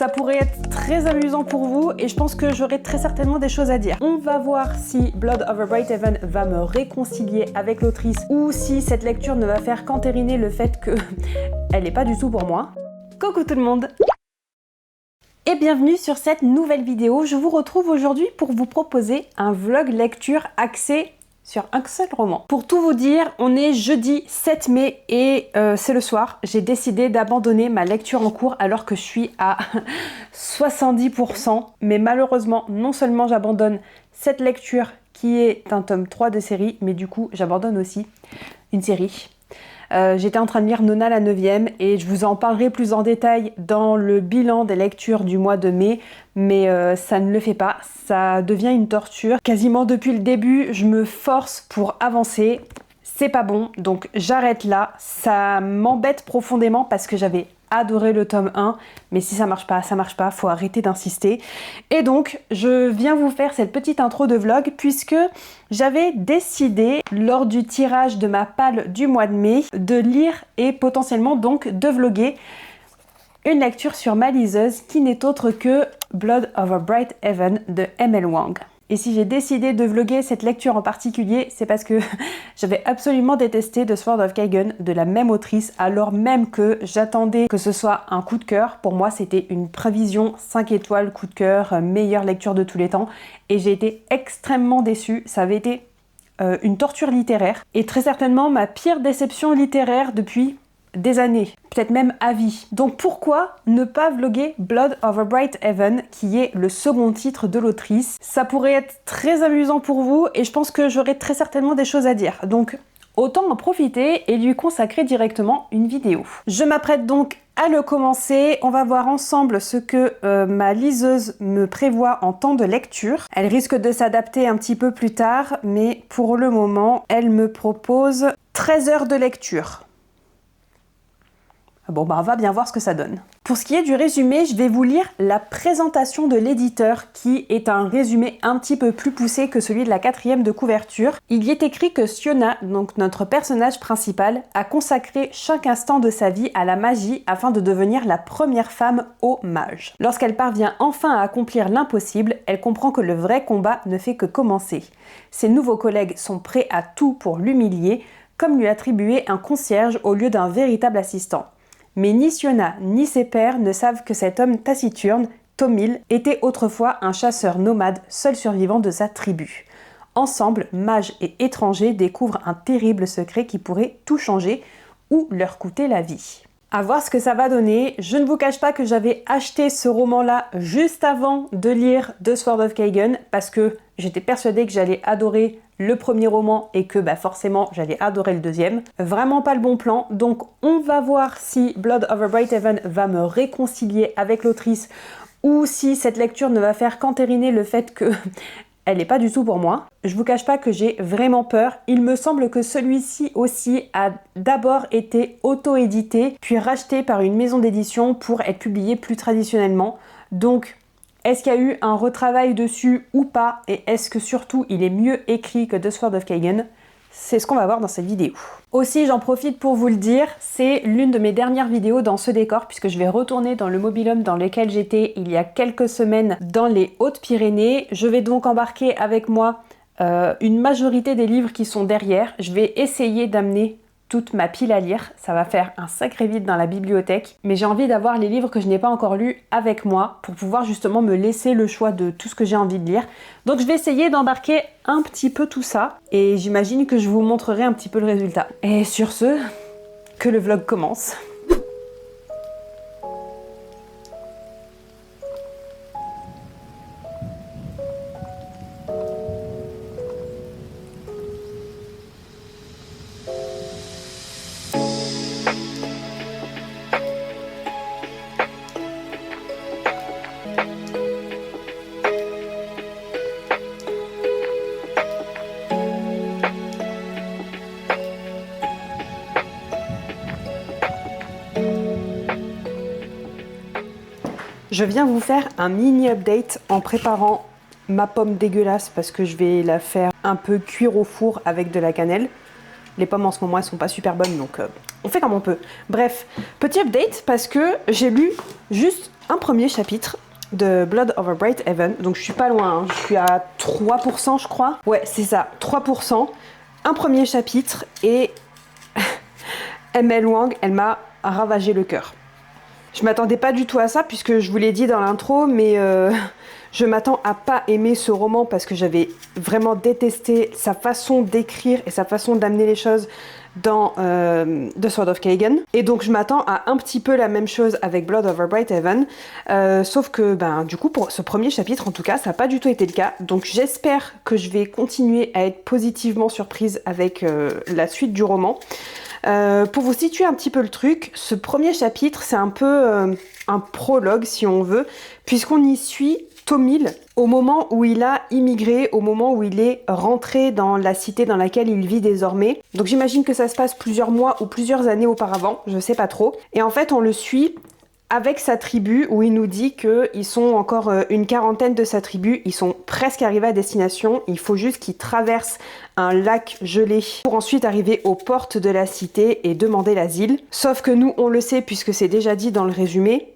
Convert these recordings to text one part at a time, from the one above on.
Ça pourrait être très amusant pour vous et je pense que j'aurai très certainement des choses à dire. On va voir si Blood Over Bright Heaven va me réconcilier avec l'autrice ou si cette lecture ne va faire qu'entériner le fait que elle n'est pas du tout pour moi. Coucou tout le monde! Et bienvenue sur cette nouvelle vidéo. Je vous retrouve aujourd'hui pour vous proposer un vlog lecture axé sur un seul roman. Pour tout vous dire, on est jeudi 7 mai et c'est le soir. J'ai décidé d'abandonner ma lecture en cours alors que je suis à 70%. Mais malheureusement, non seulement j'abandonne cette lecture qui est un tome 3 de série, mais du coup j'abandonne aussi une série. J'étais en train de lire Nona la 9e et je vous en parlerai plus en détail dans le bilan des lectures du mois de mai, mais ça ne le fait pas, ça devient une torture. Quasiment depuis le début, je me force pour avancer, c'est pas bon, donc j'arrête là. Ça m'embête profondément parce que j'avais adoré le tome 1, mais si ça marche pas, faut arrêter d'insister. Et donc, je viens vous faire cette petite intro de vlog puisque j'avais décidé, lors du tirage de ma palle du mois de mai, de lire et potentiellement donc de vlogger une lecture sur ma liseuse qui n'est autre que Blood Over Bright Heaven de M.L. Wang. Et si j'ai décidé de vlogger cette lecture en particulier, c'est parce que j'avais absolument détesté The Sword of Kaigen de la même autrice, alors même que j'attendais que ce soit un coup de cœur. Pour moi, c'était une prévision 5 étoiles, coup de cœur, meilleure lecture de tous les temps. Et j'ai été extrêmement déçue. Ça avait été une torture littéraire. Et très certainement ma pire déception littéraire depuis des années, peut-être même à vie. Donc pourquoi ne pas vlogger Blood Over Bright Heaven, qui est le second titre de l'autrice? Ça pourrait être très amusant pour vous et je pense que j'aurai très certainement des choses à dire. Donc autant en profiter et lui consacrer directement une vidéo. Je m'apprête donc à le commencer. On va voir ensemble ce que ma liseuse me prévoit en temps de lecture. Elle risque de s'adapter un petit peu plus tard, mais pour le moment, elle me propose 13 heures de lecture. Bon, on va bien voir ce que ça donne. Pour ce qui est du résumé, je vais vous lire la présentation de l'éditeur qui est un résumé un petit peu plus poussé que celui de la 4e de couverture. Il y est écrit que Siona, donc notre personnage principal, a consacré chaque instant de sa vie à la magie afin de devenir la première femme au mage. Lorsqu'elle parvient enfin à accomplir l'impossible, elle comprend que le vrai combat ne fait que commencer. Ses nouveaux collègues sont prêts à tout pour l'humilier, comme lui attribuer un concierge au lieu d'un véritable assistant. Mais ni Siona ni ses pairs ne savent que cet homme taciturne, Thomil, était autrefois un chasseur nomade, seul survivant de sa tribu. Ensemble, mages et étrangers découvrent un terrible secret qui pourrait tout changer ou leur coûter la vie. À voir ce que ça va donner. Je ne vous cache pas que j'avais acheté ce roman-là juste avant de lire The Sword of Kaigen parce que j'étais persuadée que j'allais adorer le premier roman et que forcément j'allais adorer le deuxième. Vraiment pas le bon plan, donc on va voir si Blood Over Bright Heaven va me réconcilier avec l'autrice ou si cette lecture ne va faire qu'entériner le fait que elle n'est pas du tout pour moi. Je vous cache pas que j'ai vraiment peur. Il me semble que celui-ci aussi a d'abord été auto-édité, puis racheté par une maison d'édition pour être publié plus traditionnellement. Donc, est-ce qu'il y a eu un retravail dessus ou pas? Et est-ce que surtout il est mieux écrit que The Sword of Kaigen? C'est ce qu'on va voir dans cette vidéo. Aussi, j'en profite pour vous le dire, c'est l'une de mes dernières vidéos dans ce décor puisque je vais retourner dans le mobil-home dans lequel j'étais il y a quelques semaines dans les Hautes-Pyrénées. Je vais donc embarquer avec moi une majorité des livres qui sont derrière. Je vais essayer d'amener toute ma pile à lire, ça va faire un sacré vide dans la bibliothèque, mais j'ai envie d'avoir les livres que je n'ai pas encore lus avec moi pour pouvoir justement me laisser le choix de tout ce que j'ai envie de lire. Donc je vais essayer d'embarquer un petit peu tout ça et j'imagine que je vous montrerai un petit peu le résultat. Et sur ce, que le vlog commence. Je viens vous faire un mini update en préparant ma pomme dégueulasse parce que je vais la faire un peu cuire au four avec de la cannelle. Les pommes en ce moment elles sont pas super bonnes donc on fait comme on peut. Bref, petit update parce que j'ai lu juste un premier chapitre de Blood Over Bright Heaven. Donc je suis pas loin, hein. Je suis à 3% je crois. Ouais, c'est ça, 3%. Un premier chapitre et ML Wang, elle m'a ravagé le cœur. Je m'attendais pas du tout à ça puisque je vous l'ai dit dans l'intro, mais je m'attends à pas aimer ce roman parce que j'avais vraiment détesté sa façon d'écrire et sa façon d'amener les choses dans The Sword of Kagan. Et donc je m'attends à un petit peu la même chose avec Blood Over Bright Heaven, sauf que du coup pour ce premier chapitre en tout cas ça n'a pas du tout été le cas. Donc j'espère que je vais continuer à être positivement surprise avec la suite du roman. Pour vous situer un petit peu le truc, ce premier chapitre c'est un peu un prologue si on veut, puisqu'on y suit Thomil au moment où il a immigré, au moment où il est rentré dans la cité dans laquelle il vit désormais. Donc j'imagine que ça se passe plusieurs mois ou plusieurs années auparavant, je sais pas trop. Et en fait on le suit avec sa tribu où il nous dit qu'ils sont encore une quarantaine de sa tribu, ils sont presque arrivés à destination, il faut juste qu'ils traversent un lac gelé pour ensuite arriver aux portes de la cité et demander l'asile. Sauf que nous on le sait puisque c'est déjà dit dans le résumé,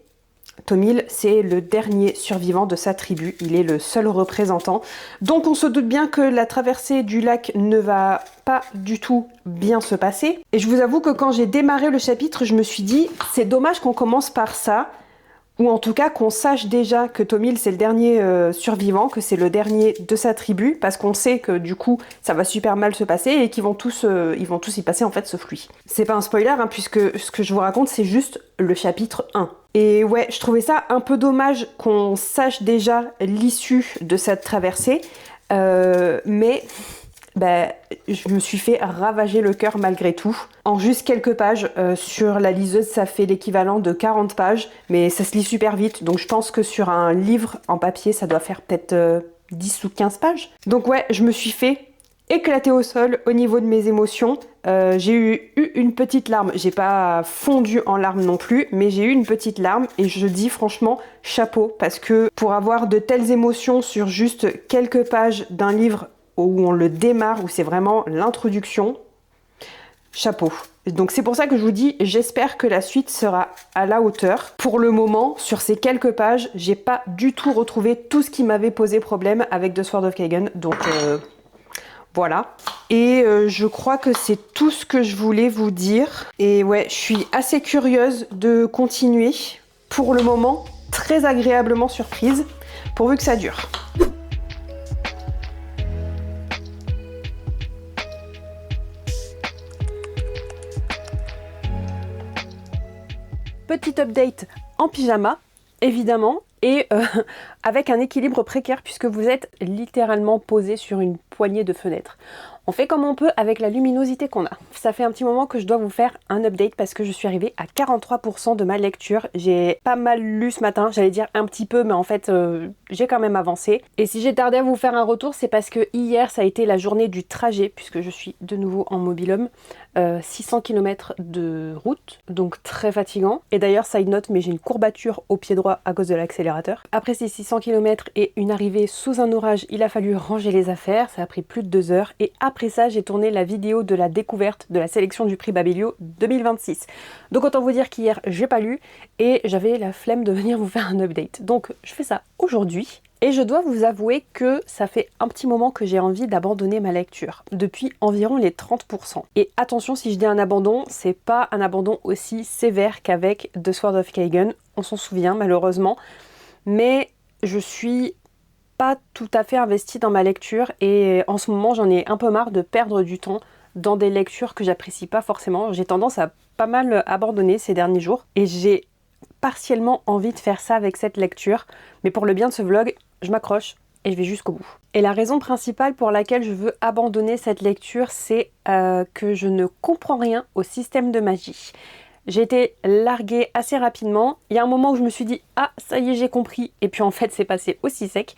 Thomil, c'est le dernier survivant de sa tribu, il est le seul représentant. Donc on se doute bien que la traversée du lac ne va pas du tout bien se passer. Et je vous avoue que quand j'ai démarré le chapitre, je me suis dit, c'est dommage qu'on commence par ça, ou en tout cas qu'on sache déjà que Thomil c'est le dernier survivant, que c'est le dernier de sa tribu, parce qu'on sait que du coup ça va super mal se passer et qu'ils vont tous y passer en fait sauf lui. C'est pas un spoiler hein, puisque ce que je vous raconte c'est juste le chapitre 1. Et ouais, je trouvais ça un peu dommage qu'on sache déjà l'issue de cette traversée, mais je me suis fait ravager le cœur malgré tout. En juste quelques pages, sur la liseuse ça fait l'équivalent de 40 pages, mais ça se lit super vite, donc je pense que sur un livre en papier ça doit faire peut-être 10 ou 15 pages. Donc ouais, je me suis fait éclater au sol au niveau de mes émotions. J'ai eu une petite larme, j'ai pas fondu en larmes non plus, mais j'ai eu une petite larme et je dis franchement chapeau, parce que pour avoir de telles émotions sur juste quelques pages d'un livre où on le démarre, où c'est vraiment l'introduction, chapeau. Donc c'est pour ça que je vous dis, j'espère que la suite sera à la hauteur. Pour le moment, sur ces quelques pages, j'ai pas du tout retrouvé tout ce qui m'avait posé problème avec The Sword of Kagan, donc voilà. Et je crois que c'est tout ce que je voulais vous dire. Et ouais, je suis assez curieuse de continuer. Pour le moment, très agréablement surprise, pourvu que ça dure. Petit update en pyjama, évidemment, et avec un équilibre précaire puisque vous êtes littéralement posé sur une poignée de fenêtres. On fait comme on peut avec la luminosité qu'on a. Ça fait un petit moment que je dois vous faire un update parce que je suis arrivée à 43% de ma lecture. J'ai pas mal lu ce matin, j'allais dire un petit peu, mais en fait j'ai quand même avancé. Et si j'ai tardé à vous faire un retour, c'est parce que hier ça a été la journée du trajet puisque je suis de nouveau en mobil-home. 600 km de route, donc très fatigant. Et d'ailleurs, side note, mais j'ai une courbature au pied droit à cause de l'accélérateur. Après ces 600 km et une arrivée sous un orage, il a fallu ranger les affaires, ça a pris plus de 2 heures. Et après ça, j'ai tourné la vidéo de la découverte de la sélection du prix Babelio 2026. Donc autant vous dire qu'hier, j'ai pas lu et j'avais la flemme de venir vous faire un update. Donc je fais ça aujourd'hui. Et je dois vous avouer que ça fait un petit moment que j'ai envie d'abandonner ma lecture, depuis environ les 30%. Et attention, si je dis un abandon, c'est pas un abandon aussi sévère qu'avec The Sword of Kagan, on s'en souvient malheureusement, mais je suis pas tout à fait investie dans ma lecture et en ce moment j'en ai un peu marre de perdre du temps dans des lectures que j'apprécie pas forcément. J'ai tendance à pas mal abandonner ces derniers jours et j'ai partiellement envie de faire ça avec cette lecture, mais pour le bien de ce vlog, je m'accroche et je vais jusqu'au bout. Et la raison principale pour laquelle je veux abandonner cette lecture, c'est que je ne comprends rien au système de magie. J'ai été larguée assez rapidement. Il y a un moment où je me suis dit « Ah, ça y est, j'ai compris » et puis en fait, c'est passé aussi sec.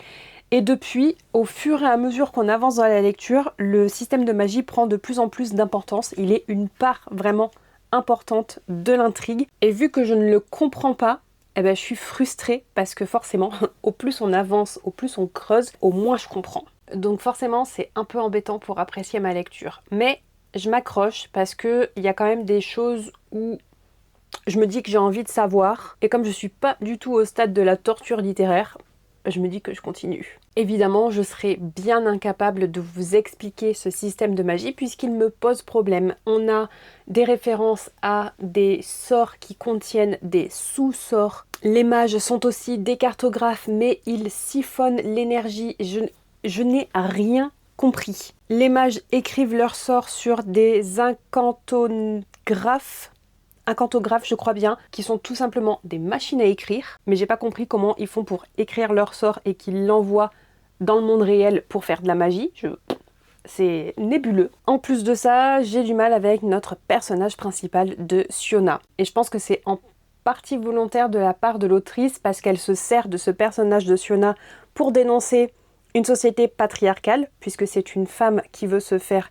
Et depuis, au fur et à mesure qu'on avance dans la lecture, le système de magie prend de plus en plus d'importance. Il est une part vraiment importante de l'intrigue. Et vu que je ne le comprends pas, eh ben, je suis frustrée parce que forcément, au plus on avance, au plus on creuse, au moins je comprends. Donc forcément, c'est un peu embêtant pour apprécier ma lecture. Mais je m'accroche parce qu'il y a quand même des choses où je me dis que j'ai envie de savoir. Et comme je suis pas du tout au stade de la torture littéraire, je me dis que je continue. Évidemment, je serais bien incapable de vous expliquer ce système de magie puisqu'il me pose problème. On a des références à des sorts qui contiennent des sous-sorts. Les mages sont aussi des cartographes, mais ils siphonnent l'énergie. Je n'ai rien compris. Les mages écrivent leurs sorts sur des incantographes, je crois bien, qui sont tout simplement des machines à écrire, mais j'ai pas compris comment ils font pour écrire leur sort et qu'ils l'envoient dans le monde réel pour faire de la magie. C'est nébuleux. En plus de ça, j'ai du mal avec notre personnage principal de Siona. Et je pense que c'est en partie volontaire de la part de l'autrice parce qu'elle se sert de ce personnage de Siona pour dénoncer une société patriarcale, puisque c'est une femme qui veut se faire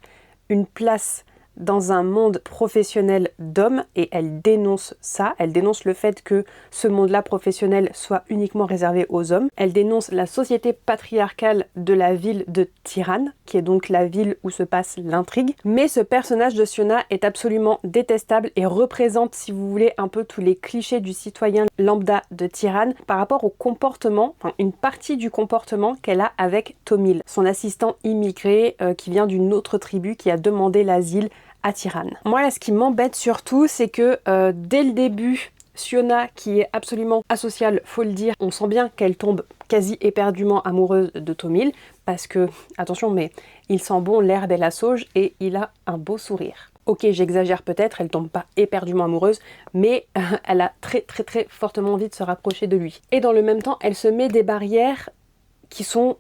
une place dans un monde professionnel d'hommes et elle dénonce ça, elle dénonce le fait que ce monde-là professionnel soit uniquement réservé aux hommes. Elle dénonce la société patriarcale de la ville de Tirane, qui est donc la ville où se passe l'intrigue. Mais ce personnage de Siona est absolument détestable et représente, si vous voulez, un peu tous les clichés du citoyen lambda de Tirane par rapport au comportement, enfin une partie du comportement qu'elle a avec Tomil, son assistant immigré qui vient d'une autre tribu qui a demandé l'asile à Tirane. Moi là, ce qui m'embête surtout, c'est que dès le début, Siona, qui est absolument asociale, faut le dire, on sent bien qu'elle tombe quasi éperdument amoureuse de Tomil, parce que, attention, mais il sent bon l'herbe et la sauge et il a un beau sourire. Ok, j'exagère peut-être, elle tombe pas éperdument amoureuse, mais elle a très fortement envie de se rapprocher de lui. Et dans le même temps, elle se met des barrières qui sont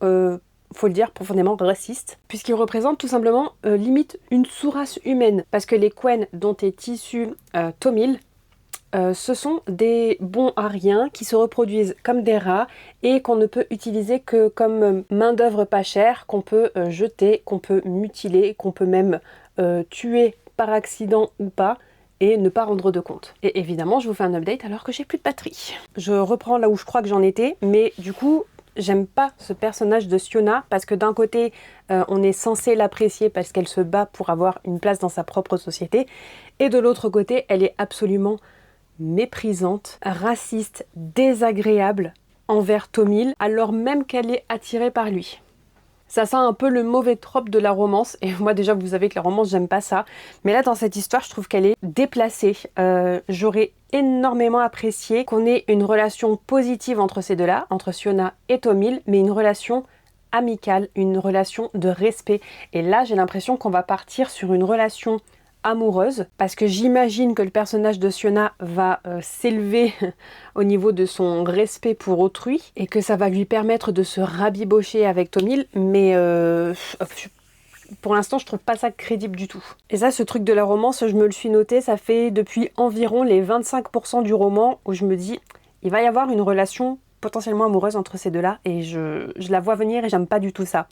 faut le dire, profondément raciste, puisqu'il représente tout simplement limite une sous-race humaine, parce que les Quen dont est issu Tomil, ce sont des bons à rien qui se reproduisent comme des rats et qu'on ne peut utiliser que comme main-d'œuvre pas chère, qu'on peut jeter, qu'on peut mutiler, qu'on peut même tuer par accident ou pas, et ne pas rendre de compte. Et évidemment, je vous fais un update alors que j'ai plus de batterie. Je reprends là où je crois que j'en étais, mais du coup, j'aime pas ce personnage de Siona parce que d'un côté, on est censé l'apprécier parce qu'elle se bat pour avoir une place dans sa propre société, et de l'autre côté, elle est absolument méprisante, raciste, désagréable envers Tomil, alors même qu'elle est attirée par lui. Ça sent un peu le mauvais trope de la romance, et moi déjà vous savez que la romance j'aime pas ça, mais là dans cette histoire je trouve qu'elle est déplacée. J'aurais énormément apprécié qu'on ait une relation positive entre ces deux-là, entre Siona et Tomil, mais une relation amicale, une relation de respect. Et là j'ai l'impression qu'on va partir sur une relation amoureuse, parce que j'imagine que le personnage de Siona va s'élever au niveau de son respect pour autrui et que ça va lui permettre de se rabibocher avec Tomil, mais pour l'instant je trouve pas ça crédible du tout. Et ça, ce truc de la romance, je me le suis noté, ça fait depuis environ les 25% du roman où je me dis il va y avoir une relation potentiellement amoureuse entre ces deux-là, et je la vois venir et j'aime pas du tout ça.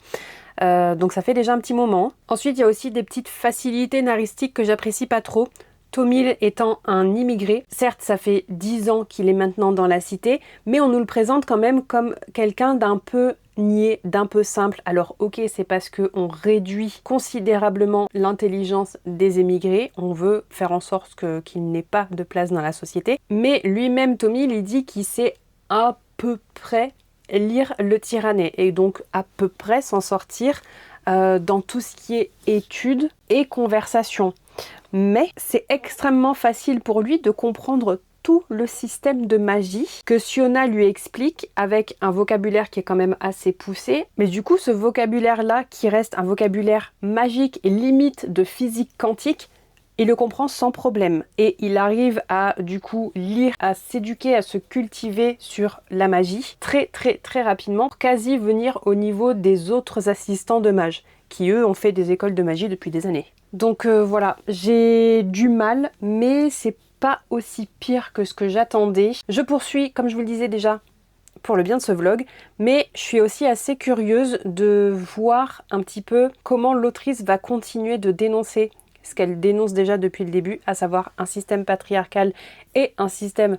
Donc ça fait déjà un petit moment. Ensuite, il y a aussi des petites facilités naristiques que j'apprécie pas trop. Tomil étant un immigré, certes ça fait 10 ans qu'il est maintenant dans la cité, mais on nous le présente quand même comme quelqu'un d'un peu niais, d'un peu simple. Alors ok, c'est parce qu'on réduit considérablement l'intelligence des émigrés, on veut faire en sorte qu'il n'ait pas de place dans la société, mais lui-même Tomil, il dit qu'il sait à peu près lire le Tiranais et donc à peu près s'en sortir dans tout ce qui est études et conversation. Mais c'est extrêmement facile pour lui de comprendre tout le système de magie que Siona lui explique avec un vocabulaire qui est quand même assez poussé. Mais du coup, ce vocabulaire-là, qui reste un vocabulaire magique et limite de physique quantique, il le comprend sans problème et il arrive à du coup lire, à s'éduquer, à se cultiver sur la magie très rapidement, pour quasi venir au niveau des autres assistants de mages qui eux ont fait des écoles de magie depuis des années. Donc voilà, j'ai du mal, mais c'est pas aussi pire que ce que j'attendais. Je poursuis, comme je vous le disais déjà, pour le bien de ce vlog, mais je suis aussi assez curieuse de voir un petit peu comment l'autrice va continuer de dénoncer ce qu'elle dénonce déjà depuis le début, à savoir un système patriarcal et un système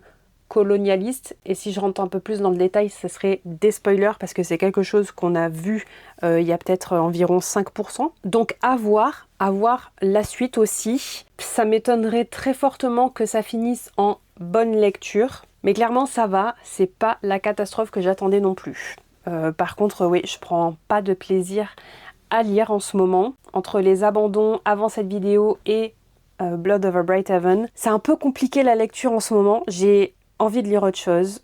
colonialiste. Et si je rentre un peu plus dans le détail, ce serait des spoilers parce que c'est quelque chose qu'on a vu il y a peut-être environ 5%. Donc à voir, à voir la suite aussi. Ça m'étonnerait très fortement que ça finisse en bonne lecture. Mais clairement, ça va. C'est pas la catastrophe que j'attendais non plus. Par contre, oui, je prends pas de plaisir à lire en ce moment. Entre les abandons avant cette vidéo et Blood Over Bright Heaven, c'est un peu compliqué la lecture en ce moment. J'ai envie de lire autre chose.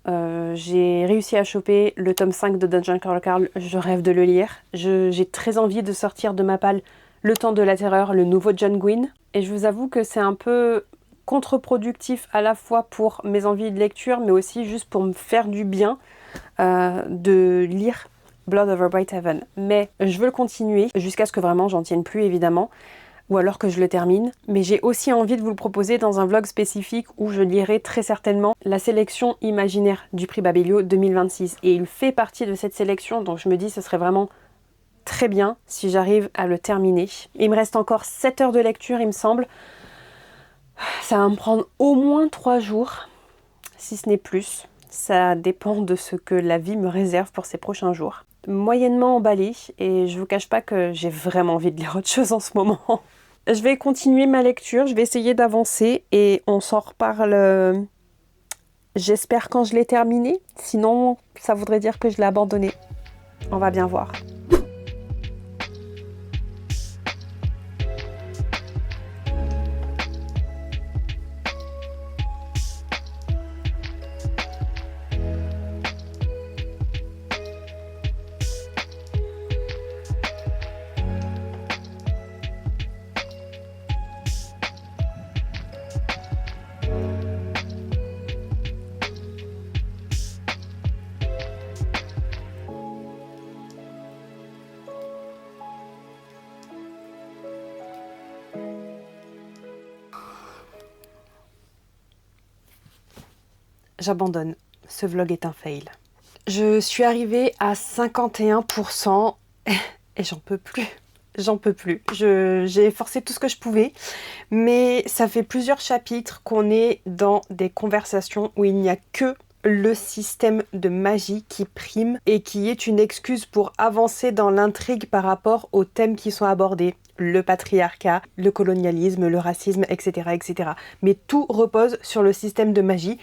J'ai réussi à choper le tome 5 de Dungeon Crawl. Je rêve de le lire. J'ai très envie de sortir de ma palle Le Temps de la Terreur, le nouveau John Gwynne. Et je vous avoue que c'est un peu contre-productif à la fois pour mes envies de lecture, mais aussi juste pour me faire du bien de lire Blood Over Bright Heaven. Mais je veux le continuer jusqu'à ce que vraiment j'en tienne plus, évidemment, ou alors que je le termine. Mais j'ai aussi envie de vous le proposer dans un vlog spécifique où je lirai très certainement la sélection imaginaire du prix Babelio 2026. Et il fait partie de cette sélection, donc je me dis que ce serait vraiment très bien si j'arrive à le terminer. Il me reste encore 7 heures de lecture, il me semble. Ça va me prendre au moins 3 jours, si ce n'est plus. Ça dépend de ce que la vie me réserve pour ces prochains jours. Moyennement emballée, et je vous cache pas que j'ai vraiment envie de lire autre chose en ce moment. Je vais continuer ma lecture, je vais essayer d'avancer et on s'en reparle, j'espère, quand je l'ai terminé. Sinon, ça voudrait dire que je l'ai abandonné. On va bien voir. J'abandonne. Ce vlog est un fail. Je suis arrivée à 51% et j'en peux plus. J'en peux plus. J'ai forcé tout ce que je pouvais, mais ça fait plusieurs chapitres qu'on est dans des conversations où il n'y a que le système de magie qui prime et qui est une excuse pour avancer dans l'intrigue par rapport aux thèmes qui sont abordés. Le patriarcat, le colonialisme, le racisme, etc., etc. Mais tout repose sur le système de magie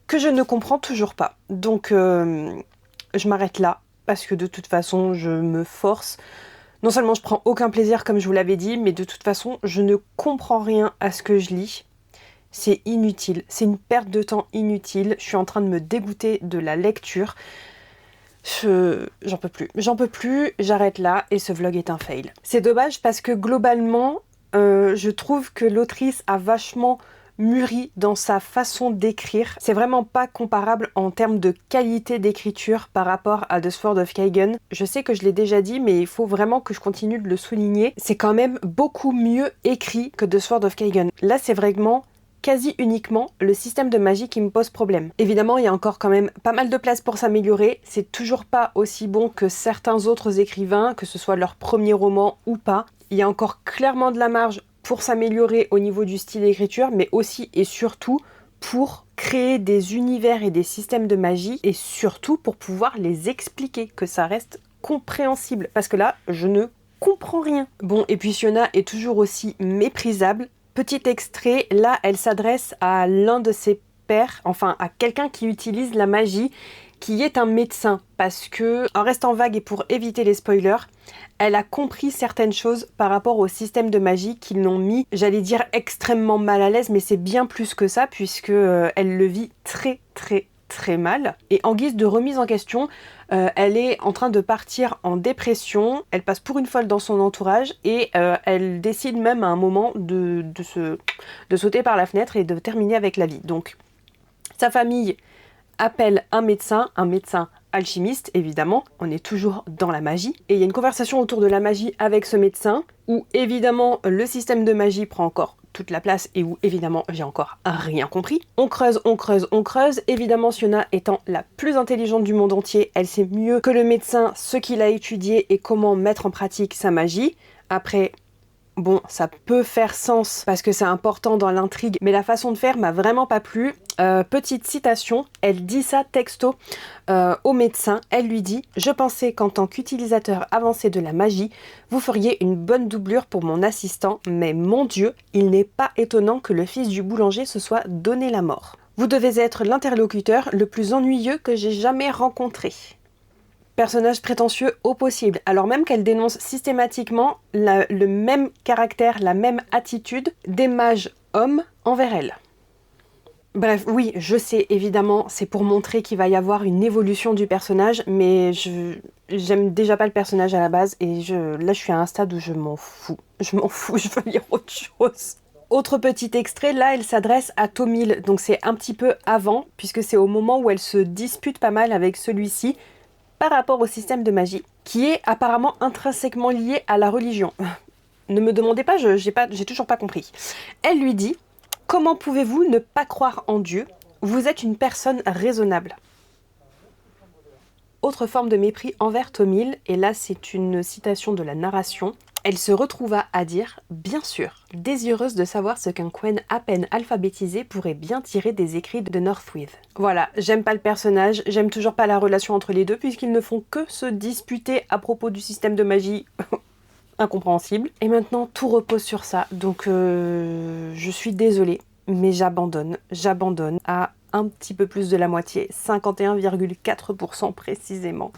que je ne comprends toujours pas. Donc je m'arrête là, parce que de toute façon je me force. Non seulement je prends aucun plaisir comme je vous l'avais dit, mais de toute façon je ne comprends rien à ce que je lis. C'est inutile, c'est une perte de temps inutile. Je suis en train de me dégoûter de la lecture. J'en peux plus, j'arrête là et ce vlog est un fail. C'est dommage parce que globalement, je trouve que l'autrice a vachement mûri dans sa façon d'écrire. C'est vraiment pas comparable en termes de qualité d'écriture par rapport à The Sword of Kaigen. Je sais que je l'ai déjà dit, mais il faut vraiment que je continue de le souligner. C'est quand même beaucoup mieux écrit que The Sword of Kaigen. Là, c'est vraiment quasi uniquement le système de magie qui me pose problème. Évidemment, il y a encore quand même pas mal de place pour s'améliorer. C'est toujours pas aussi bon que certains autres écrivains, que ce soit leur premier roman ou pas. Il y a encore clairement de la marge pour s'améliorer au niveau du style d'écriture, mais aussi et surtout pour créer des univers et des systèmes de magie, et surtout pour pouvoir les expliquer, que ça reste compréhensible. Parce que là, je ne comprends rien. Bon, et puis Siona est toujours aussi méprisable. Petit extrait, là, elle s'adresse à l'un de ses pairs, enfin à quelqu'un qui utilise la magie, qui est un médecin, parce que, en restant vague et pour éviter les spoilers, elle a compris certaines choses par rapport au système de magie qui l'ont mis, j'allais dire, extrêmement mal à l'aise, mais c'est bien plus que ça, puisque elle le vit très très très mal. Et en guise de remise en question, elle est en train de partir en dépression, elle passe pour une folle dans son entourage, et elle décide même à un moment de sauter par la fenêtre et de terminer avec la vie. Donc, sa famille appelle un médecin alchimiste, évidemment, on est toujours dans la magie, et il y a une conversation autour de la magie avec ce médecin, où évidemment le système de magie prend encore toute la place, et où évidemment j'ai encore rien compris. On creuse, évidemment Siona étant la plus intelligente du monde entier, elle sait mieux que le médecin ce qu'il a étudié et comment mettre en pratique sa magie. Après, bon, ça peut faire sens parce que c'est important dans l'intrigue, mais la façon de faire m'a vraiment pas plu. Petite citation, elle dit ça texto au médecin. Elle lui dit: je pensais qu'en tant qu'utilisateur avancé de la magie, vous feriez une bonne doublure pour mon assistant, mais mon Dieu, il n'est pas étonnant que le fils du boulanger se soit donné la mort. Vous devez être l'interlocuteur le plus ennuyeux que j'ai jamais rencontré. Personnage prétentieux au possible, alors même qu'elle dénonce systématiquement le même caractère, la même attitude des mages hommes envers elle. Bref, oui, je sais, évidemment, c'est pour montrer qu'il va y avoir une évolution du personnage, mais j'aime déjà pas le personnage à la base, et là je suis à un stade où je m'en fous. Je m'en fous, je veux lire autre chose. Autre petit extrait, là elle s'adresse à Thomil, donc c'est un petit peu avant, puisque c'est au moment où elle se dispute pas mal avec celui-ci, par rapport au système de magie, qui est apparemment intrinsèquement lié à la religion. Ne me demandez pas, j'ai toujours pas compris. Elle lui dit: comment pouvez-vous ne pas croire en Dieu? Vous êtes une personne raisonnable. Autre forme de mépris envers Thomil, et là c'est une citation de la narration. Elle se retrouva à dire: bien sûr, désireuse de savoir ce qu'un Quen à peine alphabétisé pourrait bien tirer des écrits de Northwith. Voilà, j'aime pas le personnage, j'aime toujours pas la relation entre les deux, puisqu'ils ne font que se disputer à propos du système de magie incompréhensible. Et maintenant, tout repose sur ça, donc je suis désolée, mais j'abandonne à un petit peu plus de la moitié, 51,4% précisément.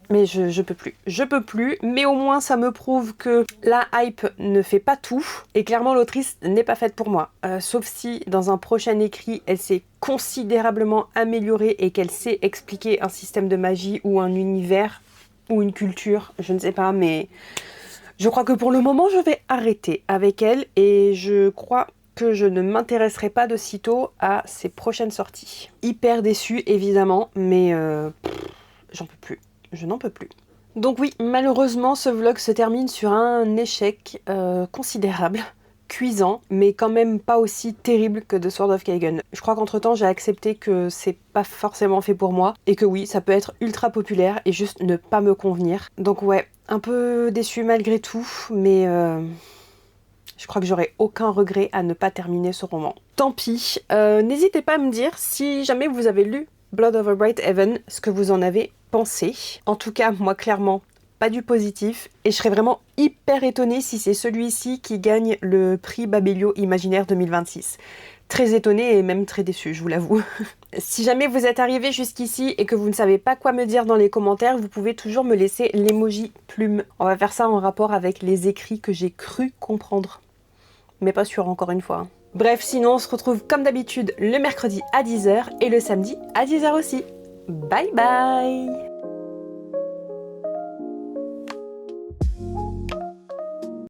Mais je peux plus, mais au moins ça me prouve que la hype ne fait pas tout, et clairement l'autrice n'est pas faite pour moi. Sauf si dans un prochain écrit, elle s'est considérablement améliorée et qu'elle sait expliquer un système de magie ou un univers ou une culture, je ne sais pas, mais je crois que pour le moment je vais arrêter avec elle, et je crois que je ne m'intéresserai pas de sitôt à ses prochaines sorties. Hyper déçue évidemment, mais j'en peux plus. Je n'en peux plus. Donc oui, malheureusement, ce vlog se termine sur un échec considérable, cuisant, mais quand même pas aussi terrible que The Sword of Kagan. Je crois qu'entre temps, j'ai accepté que c'est pas forcément fait pour moi, et que oui, ça peut être ultra populaire et juste ne pas me convenir. Donc ouais, un peu déçue malgré tout, mais je crois que j'aurai aucun regret à ne pas terminer ce roman. Tant pis, n'hésitez pas à me dire si jamais vous avez lu Blood of a Bright Heaven, ce que vous en avez pensé. En tout cas, moi clairement, pas du positif, et je serais vraiment hyper étonnée si c'est celui-ci qui gagne le prix Babelio Imaginaire 2026. Très étonnée et même très déçue, je vous l'avoue. Si jamais vous êtes arrivé jusqu'ici et que vous ne savez pas quoi me dire dans les commentaires, vous pouvez toujours me laisser l'emoji plume. On va faire ça en rapport avec les écrits que j'ai cru comprendre. Mais pas sûr, encore une fois. Bref, sinon on se retrouve comme d'habitude le mercredi à 10h et le samedi à 10h aussi. Bye bye!